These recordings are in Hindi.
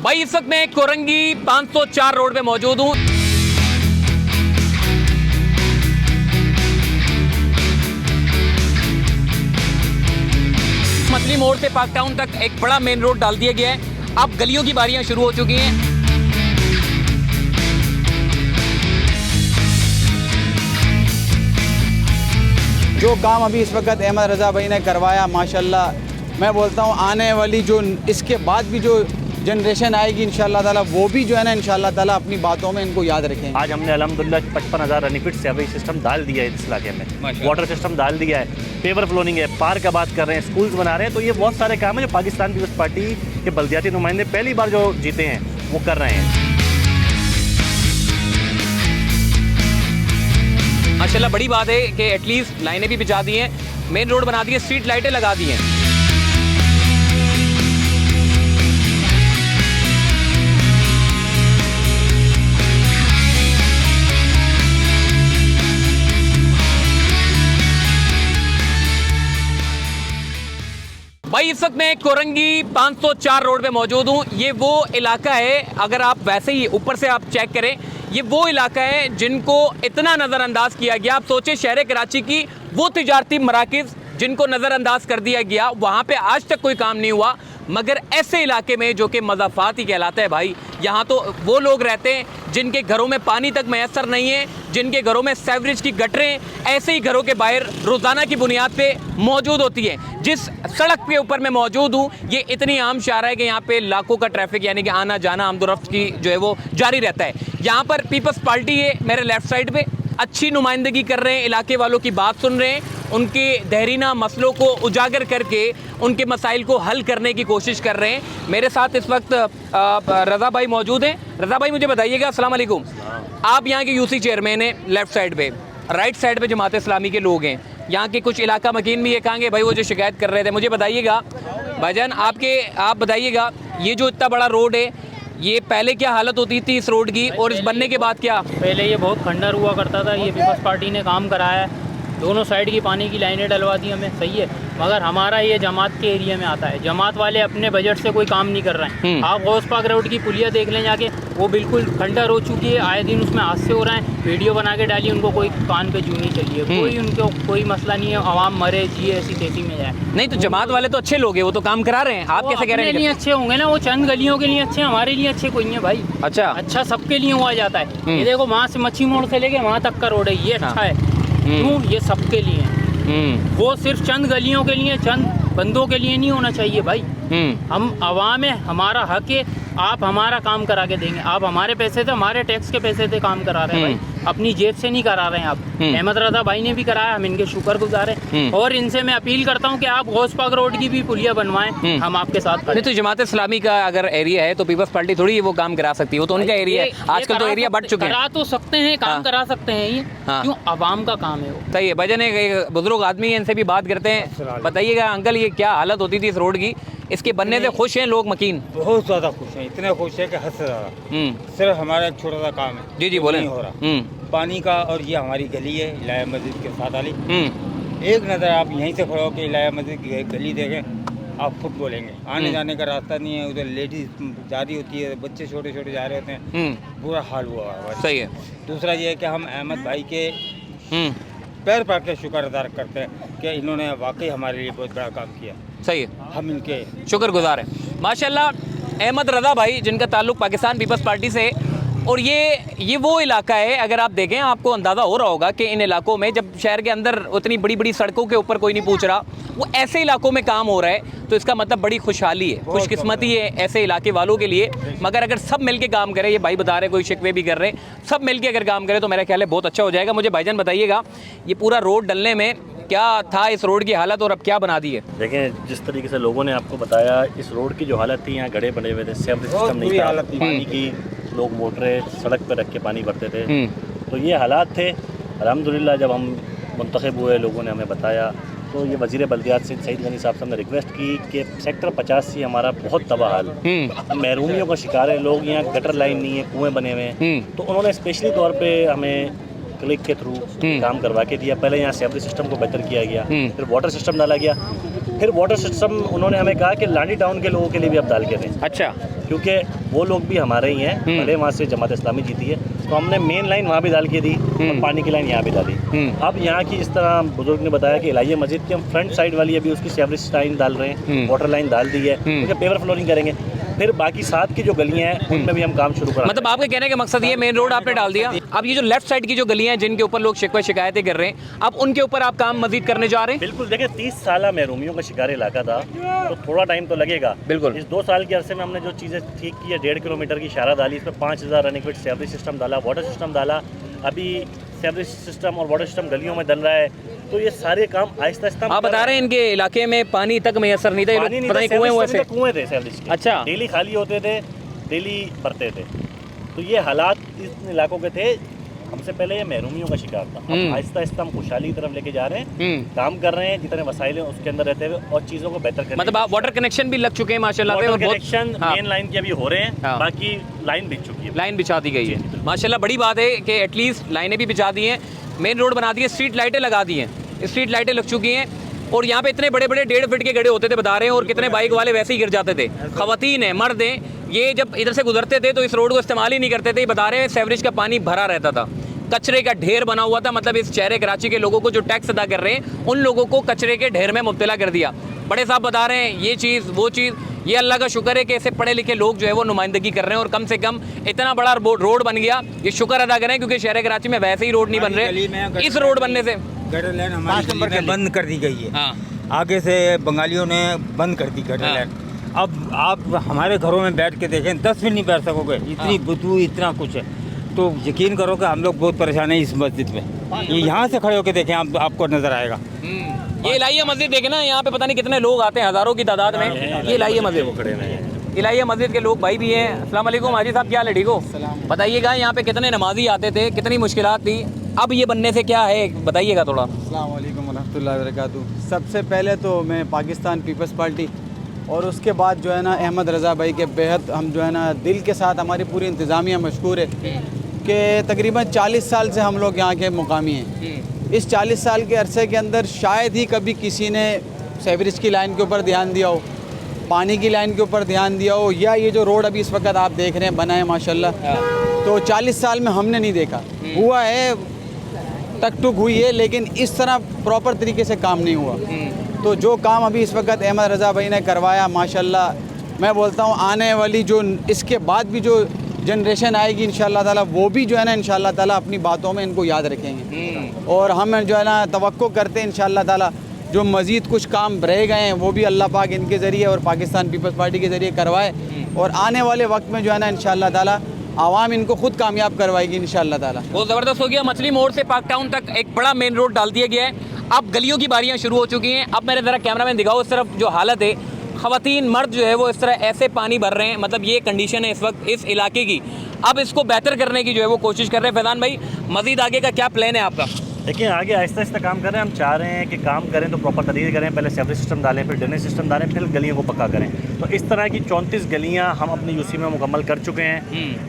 भाई इस वक्त मैं कोरंगी 504 रोड पे मौजूद हूँ। मछली मोड़ से पार्क टाउन तक एक बड़ा मेन रोड डाल दिया गया है। अब गलियों की बारियां शुरू हो चुकी हैं। जो काम अभी इस वक्त अहमद रज़ा भाई ने करवाया, माशाल्लाह मैं बोलता हूँ आने वाली जो इसके बाद भी जो जनरेशन आएगी इंशाल्लाह ताला, वो भी जो है ना इंशाल्लाह ताला अपनी बातों में इनको याद रखें। आज हमने अल्हम्दुलिल्लाह 55,000 रनीफिट सेवेज सिस्टम डाल दिया है इस इलाके में, वाटर सिस्टम डाल दिया है, पेवर फ्लोनिंग है, पार्क का बात कर रहे हैं, स्कूल्स बना रहे हैं। तो ये बहुत सारे काम है जो पाकिस्तान पीपल्स पार्टी के बल्दियाती नुमाइंदे पहली बार जो जीते हैं वो कर रहे हैं। माशाल्लाह बड़ी बात है कि एटलीस्ट लाइनें भी बिछा दी हैं, मेन रोड बना दी है, स्ट्रीट लाइटें लगा दी हैं। भाई इस वक्त मैं कोरंगी 504 रोड पे मौजूद हूँ। ये वो इलाका है, अगर आप वैसे ही ऊपर से आप चेक करें, ये वो इलाका है जिनको इतना नज़रअंदाज किया गया। आप सोचे शहर कराची की वो तिजारती मराकज़ जिनको नज़रअंदाज कर दिया गया, वहाँ पे आज तक कोई काम नहीं हुआ। मगर ऐसे इलाके में जो कि मज़ाफ़ात ही कहलाता है भाई, यहाँ तो वो लोग रहते हैं जिनके घरों में पानी तक मैसर नहीं है, जिनके घरों में सीवरेज की गटरें ऐसे ही घरों के बाहर रोज़ाना की बुनियाद पे मौजूद होती हैं। जिस सड़क के ऊपर मैं मौजूद हूँ, ये इतनी आम शारा है कि यहाँ पे लाखों का ट्रैफिक यानी कि आना जाना आमदोरफ्त की जो है वो जारी रहता है। यहाँ पर पीपल्स पार्टी है मेरे लेफ़्ट साइड पे, अच्छी नुमाइंदगी कर रहे हैं, इलाके वालों की बात सुन रहे हैं, उनके देहरीना मसलों को उजागर करके उनके मसाइल को हल करने की कोशिश कर रहे हैं। मेरे साथ इस वक्त रज़ा भाई मौजूद हैं। रज़ा भाई मुझे बताइएगा, अस्सलाम वालेकुम, आप यहाँ के यूसी चेयरमैन हैं, लेफ़्ट साइड पे, राइट साइड पे जमात इस्लामी के लोग हैं, यहाँ के कुछ इलाका मकीन भी ये कहेंगे भाई वो जो शिकायत कर रहे थे। मुझे बताइएगा भाईजान, आप बताइएगा ये जो इतना बड़ा रोड है, ये पहले क्या हालत होती थी इस रोड की और इस बनने के बाद क्या? पहले ये बहुत खंडर हुआ करता था। ये पीपल्स पार्टी ने काम कराया है, दोनों साइड की पानी की लाइनें डलवा दी हमें, सही है। मगर हमारा ये जमात के एरिया में आता है, जमात वाले अपने बजट से कोई काम नहीं कर रहे हैं। आप गौस पाक रोड की पुलिया देख लें जाके, वो बिल्कुल खंडर हो चुकी है, आए दिन उसमें हादसे हो रहे हैं। वीडियो बना के डालिए, उनको कोई कान पे जू नहीं चाहिए, कोई उनको कोई मसला नहीं है, आवाम मरे जिए ऐसी तेजी में जाए। नहीं तो जमात वाले तो अच्छे लोग हैं, वो तो काम करा रहे हैं, आप कैसे कह रहे हैं? नहीं अच्छे होंगे ना, वो चंद गलियों के लिए अच्छे, हमारे लिए अच्छे कोई है भाई। अच्छा सबके लिए हुआ जाता है। ये देखो वहाँ से मच्छी मोड़ से लेके वहाँ तक का रोड है, ये अच्छा है क्यों? ये सबके लिए है, वो सिर्फ चंद गलियों के लिए, चंद बंदों के लिए नहीं होना चाहिए भाई। हम आवाम है, हमारा हक है, आप हमारा काम करा के देंगे। आप हमारे पैसे से, हमारे टैक्स के पैसे से काम करा रहे हैं भाई, अपनी जेब से नहीं करा रहे हैं आप। अहमद रज़ा भाई ने भी कराया, हम इनके शुक्रगुजार हैं। और इनसे मैं अपील करता हूं कि आप गौस पाक रोड की भी पुलिया बनवाएं, हम आपके साथ। नहीं तो जमात इस्लामी का अगर एरिया है तो पीपल्स पार्टी थोड़ी वो काम करा सकती है, वो तो उनका एरिया है। आजकल तो एरिया बढ़ चुके हैं, करा तो सकते हैं, काम करा सकते हैं, ये क्यों? आवाम का काम है वो। सही है। भजन एक बुजुर्ग आदमी है, इनसे भी बात करते हैं। बताइएगा अंकल, ये क्या हालत होती थी इस रोड की, इसके बनने से खुश हैं लोग मकीन? बहुत ज़्यादा खुश हैं, इतने खुश है कि हद से ज़्यादा। सिर्फ हमारा एक छोटा सा काम है, जी बोले, हो रहा पानी का। और ये हमारी गली है इलाया मस्जिद के साथ वाली। एक नज़र आप यहीं से खड़े होकर इलाया मस्जिद की गली देखें, आप खुद बोलेंगे आने जाने का रास्ता नहीं है। उधर लेडीज जा रही होती है, बच्चे छोटे छोटे जा रहे होते हैं, बुरा हाल हुआ है। सही है। दूसरा ये है कि हम अहमद भाई के पैर पड़ के शुक्र अदा करते हैं कि इन्होंने वाकई हमारे लिए बहुत बड़ा काम किया। सही है, हम इनके शुक्रगुजार हैं माशाल्लाह। अहमद रज़ा भाई जिनका ताल्लुक़ पाकिस्तान पीपल्स पार्टी से, और ये वो इलाका है, अगर आप देखें आपको अंदाज़ा हो रहा होगा कि इन इलाकों में जब शहर के अंदर उतनी बड़ी बड़ी सड़कों के ऊपर कोई नहीं पूछ रहा, वो ऐसे इलाकों में काम हो रहा है, तो इसका मतलब बड़ी खुशहाली है, खुशकिस्मती है ऐसे इलाके वालों के लिए। मगर अगर सब मिलके काम करें, ये भाई बता रहे कोई शिकवे भी कर रहे हैं, सब मिलके अगर काम करें तो मेरा ख्याल है बहुत अच्छा हो जाएगा। मुझे भाईजान बताइएगा, ये पूरा रोड डलने में क्या था इस रोड की हालत और अब क्या बना दी है? देखें जिस तरीके से लोगों ने आपको बताया, इस रोड की जो हालत थी, यहाँ गड्ढे बने हुए थे, सेवरेज सिस्टम नहीं था, पानी की लोग मोटरें सड़क पर रख के पानी भरते थे, तो ये हालात थे। अल्हम्दुलिल्लाह जब हम मुंतखब हुए, लोगों ने हमें बताया, तो ये वज़ीर बल्दियात से सईद गनी साहब से हमने रिक्वेस्ट की कि सेक्टर 50 से हमारा बहुत तबाह हाल, महरूमियों का शिकार है लोग, यहाँ गटर लाइन नहीं है, कुएँ बने हुए हैं। तो उन्होंने स्पेशली तौर पर हमें क्लिक के थ्रू काम करवा के दिया। पहले यहाँ सेवरेज सिस्टम को बेहतर किया गया, फिर वाटर सिस्टम डाला गया। फिर वाटर सिस्टम उन्होंने हमें कहा कि लाडी टाउन के लोगों के लिए भी अब डाल के दें, अच्छा क्योंकि वो लोग भी हमारे ही हैं, भले वहाँ से जमात इस्लामी जीती है, तो हमने मेन लाइन वहाँ भी डाल के दी और पानी की लाइन यहाँ भी डाली। अब यहाँ की इस तरह बुजुर्ग ने बताया कि इलाहिया मस्जिद की हम फ्रंट साइड वाली अभी उसकी सेवरेज लाइन डाल रहे हैं, वाटर लाइन डाल दी है, क्योंकि पेवर फ्लोरिंग करेंगे। फिर बाकी साथ की जो गलियाँ हैं उनमें भी हम काम शुरू करें। मतलब आपके कहने का मकसद ये मेन रोड आपने डाल दिया, अब ये जो लेफ्ट साइड की जो गलियां हैं जिनके ऊपर लोग शिकायतें कर रहे हैं, अब उनके ऊपर आप काम मजीद करने जा रहे हैं? बिल्कुल, देखिए 30 साल महरूमियों का शिकार इलाका था, तो थोड़ा टाइम तो लगेगा। बिल्कुल। इस 2 साल के अरसे में हमने जो चीज़ें ठीक की है, 1.5 किलोमीटर की इशारा डाली, इसमें 5000 रनिंग फिट सेवरेज सिस्टम डाला, वाटर सिस्टम डाला, अभी सेवरेज सिस्टम और वाटर सिस्टम गलियों में डल रहा है, तो ये सारे काम आहिस्ता आहिस्ता आप बता रहे हैं इनके इलाके में पानी तक मैसर नहीं था, ये लोग पता नहीं कुएं थे सेवरेज के। अच्छा। डेली खाली होते थे, डेली भरते थे, तो ये हालात इन इलाकों के थे। हमसे पहले ये महरूमियों का शिकार था, अब आहिस्ता आहिस्ता हम खुशहाली की तरफ लेके जा रहे हैं, काम कर रहे हैं, जितने वसाइल हैं उसके अंदर रहते हुए और चीज़ों को बेहतर करने। मतलब आप वाटर कनेक्शन भी लग चुके हैं माशाल्लाह से, और बहुत कनेक्शन मेन लाइन के अभी हो रहे हैं, हाँ। बाकी लाइन बिछ चुकी है, लाइन बिछा दी गई है माशाल्लाह। बड़ी बात है कि एटलीस्ट लाइनें भी बिछा दी हैं, मेन रोड बना दी है, स्ट्रीट लाइटें लगा दी हैं, स्ट्रीट लाइटें लग चुकी हैं, और यहाँ पे इतने बड़े बड़े 1.5 फीट के गड्ढे होते थे बता रहे हैं, और कितने बाइक वाले वैसे ही गिर जाते थे, खवातीन हैं, मर्द हैं, ये जब इधर से गुजरते थे तो इस रोड को इस्तेमाल ही नहीं करते थे। ये बता रहे हैं सेवरेज का पानी भरा रहता था, कचरे का ढेर बना हुआ था, मतलब इस शहर कराची के लोगों को जो टैक्स अदा कर रहे हैं उन लोगों को कचरे के ढेर में मुब्तला कर दिया। बड़े साहब बता रहे हैं ये चीज़ वो चीज़, ये अल्लाह का शुक्र है कि ऐसे पढ़े लिखे लोग जो है वो नुमाइंदगी कर रहे हैं, और कम से कम इतना बड़ा रोड बन गया, ये शुक्र अदा करें, क्योंकि शहर कराची में वैसे ही रोड नहीं बन रहे। इस रोड बनने से गटर लाइन हमारी गली में बंद कर दी गई है, हाँ। आगे से बंगालियों ने बंद कर दी गटर लाइन। अब आप हमारे घरों में बैठ के देखें 10 मिनट नहीं बैठ सकोगे, इतनी बदबू, इतना कुछ है, तो यकीन करो कि हम लोग बहुत परेशान हैं इस मस्जिद में। ये यहाँ से खड़े होकर देखें, आपको नजर आएगा। ये इलाहिया मस्जिद देखे ना, यहाँ पे पता नहीं कितने लोग आते हैं, हज़ारों की तादाद में। ये इलाहिया मस्जिद, इलाहिया मस्जिद के लोग भाई भी हैं। अस्सलाम वालेकुम हाजी साहब, क्या हाल है? ठीक हो? बताइएगा यहाँ पे कितने नमाजी आते थे, कितनी मुश्किलात थी, अब ये बनने से क्या है बताइएगा थोड़ा। अस्सलाम वालेकुम रहमतुल्लाहि व बरकातुहू। सबसे पहले तो मैं पाकिस्तान पीपल्स पार्टी और उसके बाद जो है ना अहमद रज़ा भाई के बेहद हम जो है ना दिल के साथ, हमारी पूरी इंतज़ामिया मशकूर है कि तकरीबन 40 साल से हम लोग यहाँ के मुकामी हैं। इस 40 साल के अरसे के अंदर शायद ही कभी किसी ने सेवरेज की लाइन के ऊपर ध्यान दिया हो, पानी की लाइन के ऊपर ध्यान दिया हो, या ये जो रोड अभी इस वक्त आप देख रहे हैं बना है माशाल्लाह, तो 40 साल में हमने नहीं देखा। हुआ है, टक टुक हुई है, लेकिन इस तरह प्रॉपर तरीके से काम नहीं हुआ। तो जो काम अभी इस वक्त अहमद रज़ा भाई ने करवाया माशाल्लाह, मैं बोलता हूँ आने वाली जो इसके बाद भी जो जनरेशन आएगी इंशाअल्लाह ताला, वो भी जो है ना इंशाअल्लाह ताला अपनी बातों में इनको याद रखेंगे। और हम जो है ना तवक्को करते हैं इंशाअल्लाह ताला जो मज़ीद कुछ काम रह गए हैं वो भी अल्लाह पाक इनके ज़रिए और पाकिस्तान पीपल्स पार्टी के ज़रिए करवाए, और आने वाले वक्त में जो है ना इंशाअल्लाह ताला आवाम इनको खुद कामयाब करवाएगी इंशाअल्लाह ताला। बहुत ज़बरदस्त हो गया। मछली मोड़ से पाक टाउन तक एक बड़ा मेन रोड डाल दिया गया है, अब गलियों की बारियाँ शुरू हो चुकी हैं। अब मेरे ज़रा कैमरामैन दिखाओ इस तरफ जो हालत है, ख़वातीन मर्द जो है वो इस तरह ऐसे पानी भर रहे हैं, मतलब ये कंडीशन है इस वक्त इस इलाके की। अब इसको बेहतर करने की जो है वो कोशिश कर रहे हैं। फैज़ान भाई, मज़ीद आगे का क्या प्लान है आपका? देखिए आगे आहिस्ता आहिस्ता काम कर रहे हैं, हम चाह रहे हैं कि काम करें तो प्रॉपर तरीके करें, पहले सेवरेज सिस्टम डालें, फिर ड्रेनेज सिस्टम डालें, फिर गलियों को पक्का करें। तो इस तरह की 34 गलियां हम अपनी यूसी में मुकम्मल कर चुके हैं।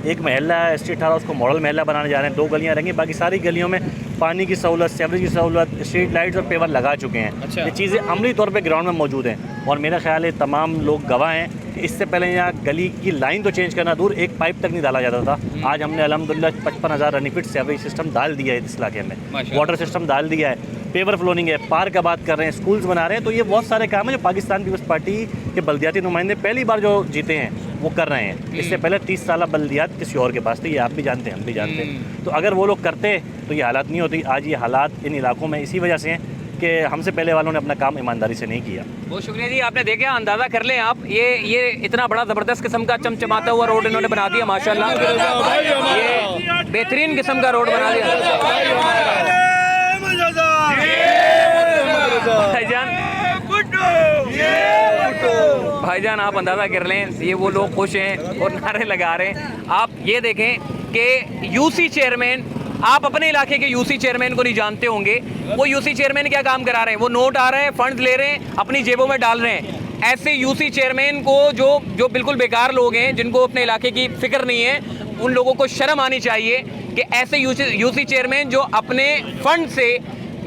एक महल्ला है स्ट्रीट 18, उसको मॉडल महल्ला बनाने जा रहे हैं, 2 गलियां रहेंगी, बाकी सारी गलियों में पानी की सहूलत, सेवरेज की सहूलत, स्ट्रीट लाइट्स और पेवर लगा चुके हैं। अच्छा। ये चीज़ें अमली तौर पर ग्राउंड में मौजूद हैं, और मेरा ख्याल है तमाम लोग गवाह हैं कि इससे पहले यहाँ गली की लाइन तो चेंज करना दूर, एक पाइप तक नहीं डाला जाता था। आज हमने अल्हम्दुलिल्लाह 55,000 रनिंग फिट सेवरेज सिस्टम डाल दिया है इस इलाके में, वाटर सिस्टम डाल दिया है, पेवर फ्लोरिंग है, पार्क का बात कर रहे हैं, स्कूल्स बना रहे हैं। तो ये बहुत सारे काम हैं जो पाकिस्तान पीपल्स पार्टी के बल्दियाती नुमाइंदे पहली बार जो जीते हैं वो कर रहे हैं। इससे पहले 30 साल बल्दियात किसी और के पास थे, ये आप भी जानते हैं, हम भी जानते हैं। तो अगर वो लोग करते तो ये हालात नहीं होती। आज ये हालात इन इलाकों में इसी वजह से हैं कि हमसे पहले वालों ने अपना काम ईमानदारी से नहीं किया। बहुत शुक्रिया जी, आपने देखा, अंदाज़ा कर लें आप, ये इतना बड़ा ज़बरदस्त किस्म का चमचमाता हुआ रोड इन्होंने बना दिया माशाल्लाह। ये बेहतरीन किस्म का रोड बना दिया भाईजान, आप अंदाज़ा कर लें, ये वो लोग खुश हैं और नारे लगा रहे हैं। आप ये देखें कि यूसी चेयरमैन, आप अपने इलाके के यूसी चेयरमैन को नहीं जानते होंगे, वो यूसी चेयरमैन क्या काम करा रहे हैं, वो नोट आ रहे हैं, फंड्स ले रहे हैं, अपनी जेबों में डाल रहे हैं। ऐसे यूसी चेयरमैन को जो बिल्कुल बेकार लोग हैं, जिनको अपने इलाके की फ़िक्र नहीं है, उन लोगों को शर्म आनी चाहिए कि ऐसे यूसी चेयरमैन जो अपने फंड से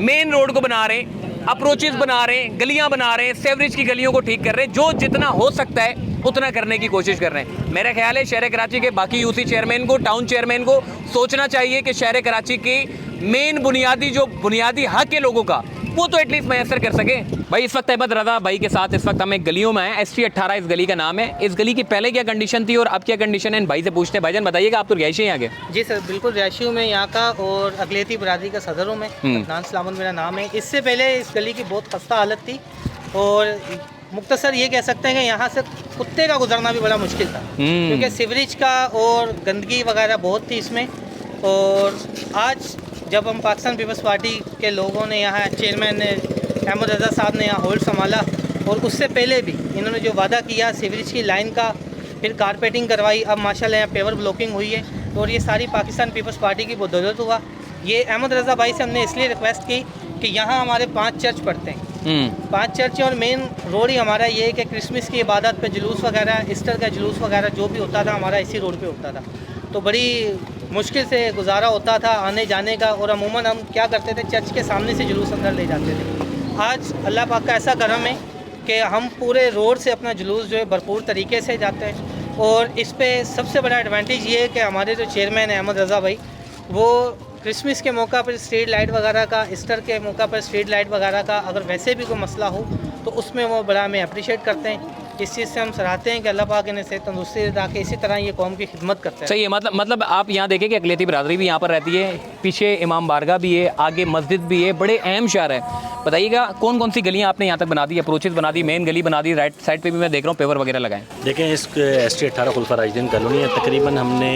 मेन रोड को बना रहे हैं, अप्रोचेस बना रहे हैं, गलियां बना रहे हैं, सेवरेज की गलियों को ठीक कर रहे हैं, जो जितना हो सकता है उतना करने की कोशिश कर रहे हैं। मेरा ख्याल है शहर कराची के बाकी यूसी चेयरमैन को, टाउन चेयरमैन को सोचना चाहिए कि शहर कराची के मेन बुनियादी हक है लोगों का, वो तो एटलीस्ट मैसर कर सके। भाई इस वक्त अहमद रजा भाई के साथ इस वक्त हम एक गलियों में हैं, ST 18 इस गली का नाम है। इस गली की पहले क्या कंडीशन थी और अब क्या कंडीशन है, इन भाई से पूछते हैं। भाईजान बताइएगा, आप तो रिहायशी हैं आगे। जी सर, बिल्कुल रिहायशी हूँ मैं यहाँ का, और अगलेती बरादरी का सदर हूँ मैं, अदनान सलामत मेरा नाम है। इससे पहले इस गली की बहुत खस्ता हालत थी, और मुख्तसर ये कह सकते हैं कि यहाँ से कुत्ते का गुजरना भी बड़ा मुश्किल था, क्योंकि सीवरेज का और गंदगी वगैरह बहुत थी इसमें। और आज जब हम पाकिस्तान पीपल्स पार्टी के लोगों ने यहाँ, चेयरमैन ने अहमद रज़ा साहब ने यहाँ होल्ड संभाला, और उससे पहले भी इन्होंने जो वादा किया सीवरेज की लाइन का, फिर कारपेटिंग करवाई, अब माशाल्लाह यहाँ पेवर ब्लॉकिंग हुई है, और ये सारी पाकिस्तान पीपल्स पार्टी की बदौलत हुआ। ये अहमद रज़ा भाई से हमने इसलिए रिक्वेस्ट की कि यहाँ हमारे 5 चर्च पड़ते हैं, 5 चर्च, और मेन रोड ही हमारा ये है कि क्रिसमस की इबादत पे जुलूस वगैरह, ईस्टर का जुलूस वगैरह जो भी होता था हमारा इसी रोड पे होता था, तो बड़ी मुश्किल से गुजारा होता था आने जाने का। और अमूमन हम क्या करते थे, चर्च के सामने से जुलूस अंदर ले जाते थे। आज अल्लाह पाक का ऐसा करम है कि हम पूरे रोड से अपना जुलूस जो है भरपूर तरीके से जाते हैं। और इस पे सबसे बड़ा एडवांटेज ये है कि हमारे जो चेयरमैन हैं अहमद रज़ा भाई, वो क्रिसमस के मौका पर स्ट्रीट लाइट वगैरह का, ईस्टर के मौका पर स्ट्रीट लाइट वगैरह का अगर वैसे भी कोई मसला हो तो उसमें वो बड़ा हमें अप्रिशिएट करते हैं। इस चीज़ से हम सराहते हैं कि अल्लाह पाक इन्हें सेहत तंदुरुस्ती दे ताकि इसी तरह ये कौम की खिदमत करते हैं। सही है, मतलब आप यहाँ देखें कि अकलियती बिरादरी भी यहाँ पर रहती है, पीछे इमाम बारगाह भी है, आगे मस्जिद भी है, बड़े अहम शहर है। बताइएगा कौन कौन सी गलियाँ आपने यहाँ तक बना दी, अप्रोचेस बना दी, मेन गली बना दी, राइट साइड पे भी मैं देख रहा हूँ पेवर वगैरह लगाएं। देखें, इस ST 18 खुलफा राशिदीन कॉलोनी है, तकरीबन हमने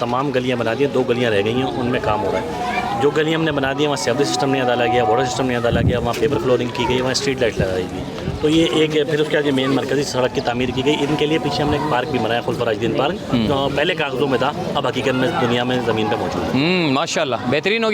तमाम गलियाँ बना दी हैं, 2 गलियाँ रह गई हैं, उनमें काम हो रहा है। जो गलियाँ हमने बना दी है वहाँ सेवरेज सिस्टम नहीं डाला गया, वाटर सिस्टम नहीं डाला गया, वहाँ पेपर फ्लोरिंग की गई, वहाँ स्ट्रीट लाइट लगाई गई। तो ये एक है। फिर उसके बाद ये मेन मरकज़ी सड़क की तामीर की गई। इनके लिए पीछे हमने एक पार्क भी बनाया, खुलफा राशिदीन पार्क, जो पहले कागज़ों में था, अब हकीकत में दुनिया में ज़मीन पर मौजूद है। माशाल्लाह, बेहतरीन हो गया।